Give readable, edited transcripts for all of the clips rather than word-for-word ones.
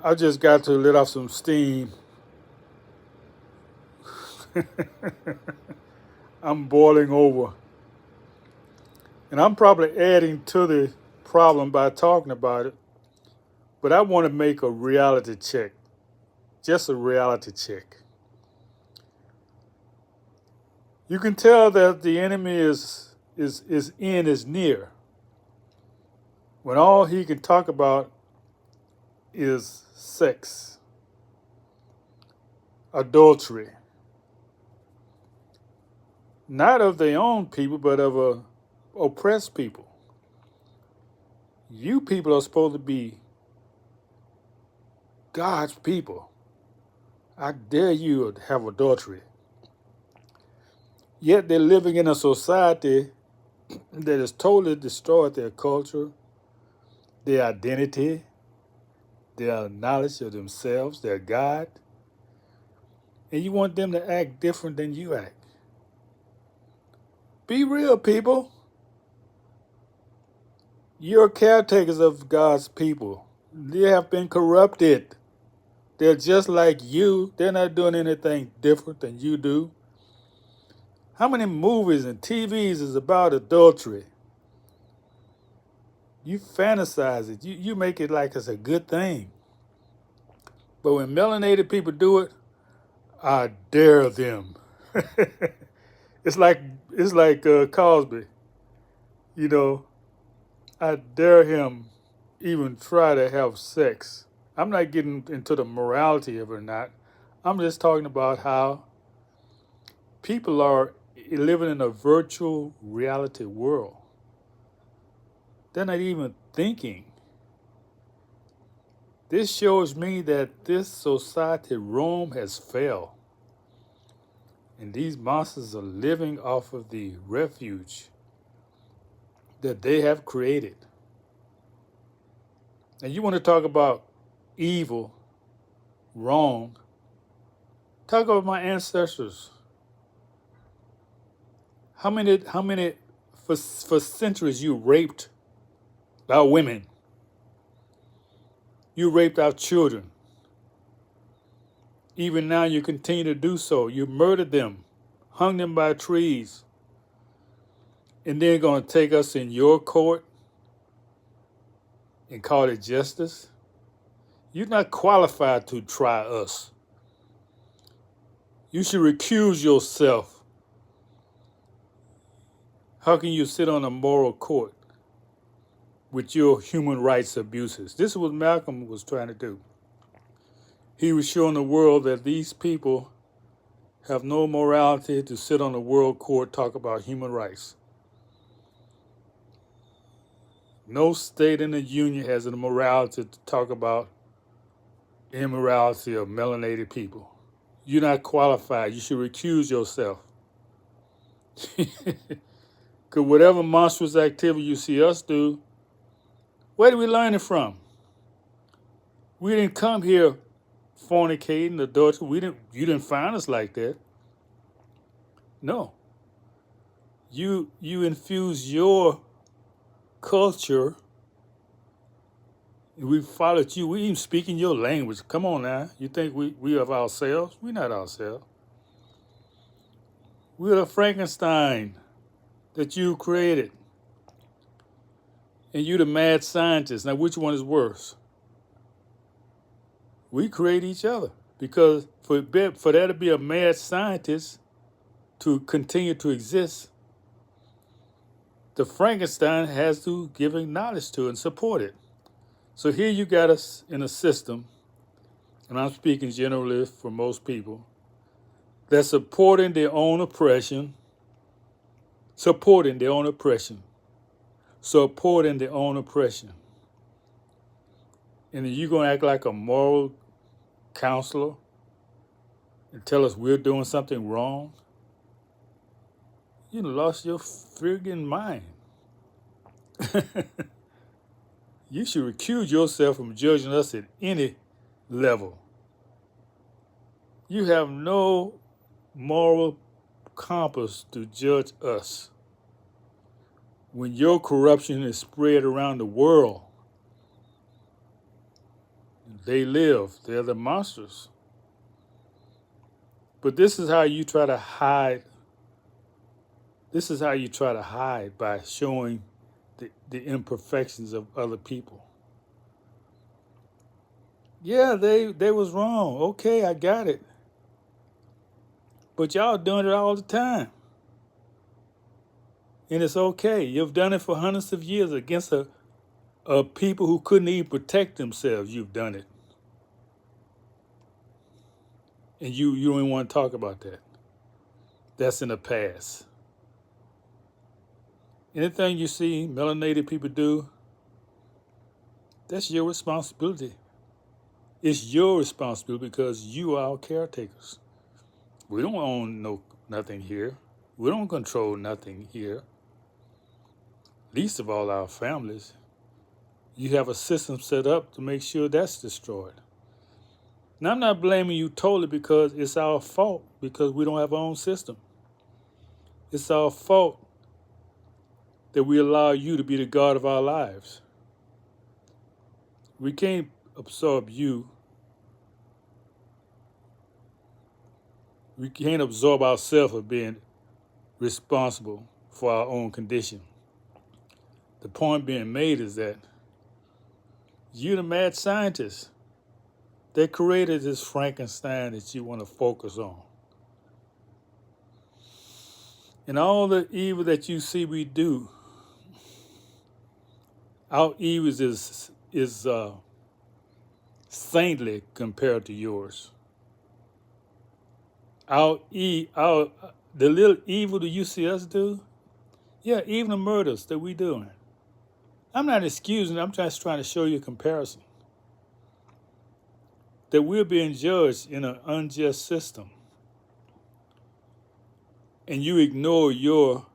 I just got to let off some steam. I'm boiling over. And I'm probably adding to the problem by talking about it, but I want to make a reality check. Just a reality check. You can tell that the enemy is near when all he can talk about is sex, adultery, not of their own people, but of oppressed people. You people are supposed to be God's people. I dare you to have adultery. Yet they're living in a society that has totally destroyed their culture, their identity, their knowledge of themselves, their God, and you want them to act different than you act. Be real, people. You're caretakers of God's people. They have been corrupted. They're just like you. They're not doing anything different than you do. How many movies and TVs is about adultery? You fantasize it. You make it like it's a good thing. But when melanated people do it, I dare them. it's like it's like Cosby. You know, I dare him even try to have sex. I'm not getting into the morality of it or not. I'm just talking about how people are living in a virtual reality world. They're not even thinking. This shows me that this society, Rome, has failed. And these monsters are living off of the refuge that they have created. And you want to talk about evil, wrong, talk about my ancestors. How many for centuries you raped our women. You raped our children. Even now you continue to do so. You murdered them, hung them by trees, and then going to take us in your court and call it justice? You're not qualified to try us. You should recuse yourself. How can you sit on a moral court with your human rights abuses? This is what Malcolm was trying to do. He was showing the world that these people have no morality to sit on the world court talk about human rights. No state in the union has the morality to talk about immorality of melanated people. You're not qualified. You should recuse yourself. Because whatever monstrous activity you see us do, where did we learn it from? We didn't come here fornicating, adultery. You didn't find us like that. No. You infuse your culture. We followed you. We even speaking your language. Come on now. You think we of ourselves? We're not ourselves. We're the Frankenstein that you created. And you the mad scientist. Now which one is worse? We create each other. Because for there to be a mad scientist to continue to exist, the Frankenstein has to give knowledge to it and support it. So here you got us in a system, and I'm speaking generally for most people, that's supporting their own oppression, supporting their own oppression, supporting their own oppression. And then you're going to act like a moral counselor and tell us we're doing something wrong? You lost your friggin' mind. You should recuse yourself from judging us at any level. You have no moral compass to judge us. When your corruption is spread around the world, They live. They're the monsters. But this is how you try to hide. This is how you try to hide by showing the imperfections of other people. Yeah, they was wrong. Okay, I got it. But y'all doing it all the time. And it's okay. You've done it for hundreds of years against a people who couldn't even protect themselves. You've done it. And you don't even want to talk about that. That's in the past. Anything you see melanated people do, that's your responsibility. It's your responsibility because you are our caretakers. We don't own nothing here. We don't control nothing here. Least of all our families. You have a system set up to make sure that's destroyed. Now, I'm not blaming you totally because it's our fault because we don't have our own system. It's our fault that we allow you to be the God of our lives. We can't absorb you. We can't absorb ourselves of being responsible for our own condition. The point being made is that you're the mad scientist that created this Frankenstein that you want to focus on. And all the evil that you see we do, our evil is saintly compared to yours. The little evil that you see us do, yeah, even the murders that we doing. I'm not excusing it, I'm just trying to show you a comparison. That we're being judged in an unjust system. And you ignore your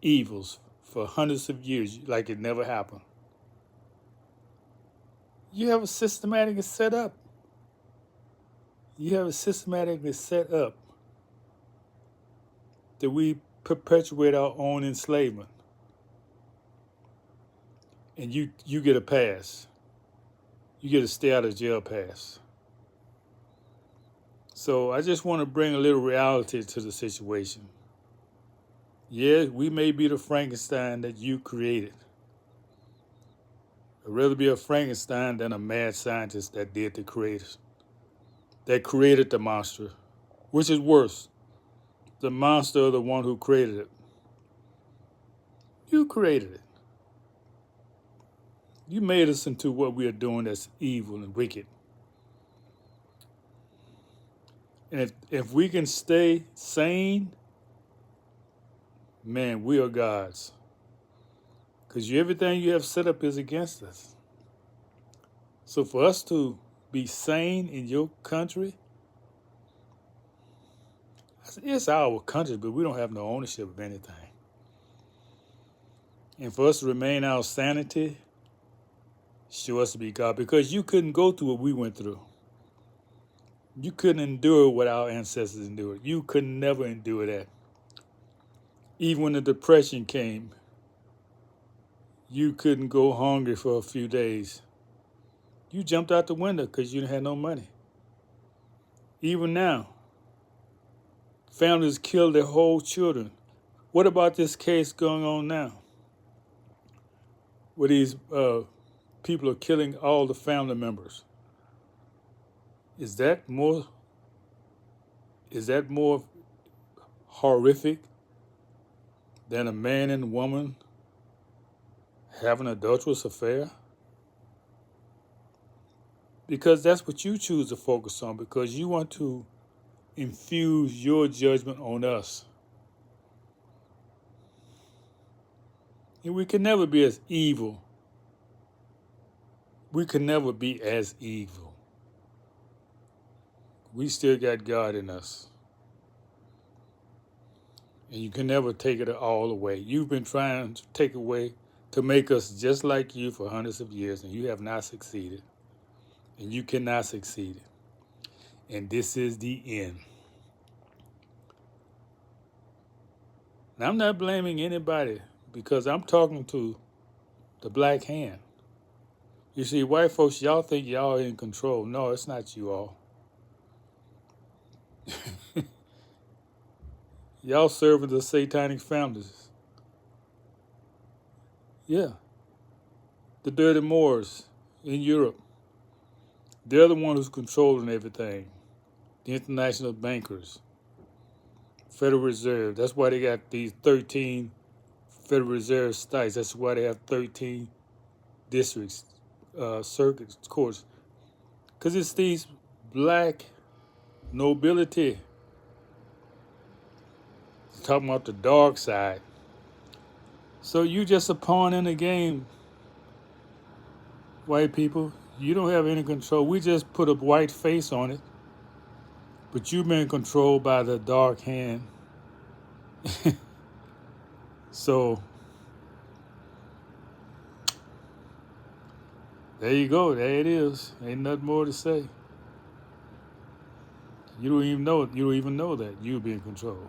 evils for hundreds of years like it never happened. You have a systematically set up. You have a systematically set up that we perpetuate our own enslavement. And you get a pass. You get a stay out of jail pass. So I just want to bring a little reality to the situation. Yeah, we may be the Frankenstein that you created. I'd rather be a Frankenstein than a mad scientist that did the creators. That created the monster. Which is worse? The monster or the one who created it? You created it. You made us into what we are doing that's evil and wicked. And if we can stay sane, man, we are gods. Because everything you have set up is against us. So for us to be sane in your country, it's our country, but we don't have no ownership of anything. And for us to remain our sanity, show us to be God. Because you couldn't go through what we went through. You couldn't endure what our ancestors endured. You could never endure that. Even when the Depression came, you couldn't go hungry for a few days. You jumped out the window because you had no money. Even now, families kill their whole children. What about this case going on now? Where these people are killing all the family members. Is that more horrific than a man and woman having an adulterous affair? Because that's what you choose to focus on, because you want to infuse your judgment on us. And we can never be as evil. We can never be as evil. We still got God in us. And you can never take it all away. You've been trying to take away, to make us just like you for hundreds of years, and you have not succeeded. And you cannot succeed. And this is the end. Now, I'm not blaming anybody because I'm talking to the black hand. You see, white folks, y'all think y'all in control. No, it's not you all. Y'all serving the satanic families. Yeah. The dirty Moors in Europe. They're the one who's controlling everything. The international bankers, Federal Reserve. That's why they got these 13 Federal Reserve states. That's why they have 13 districts, circuits, courts. Because it's these black nobility. Talking about the dark side. So you just a pawn in the game, white people. You don't have any control. We just put a white face on it. But you've been controlled by the dark hand. So there you go. There it is. Ain't nothing more to say. You don't even know. You don't even know that you're being controlled.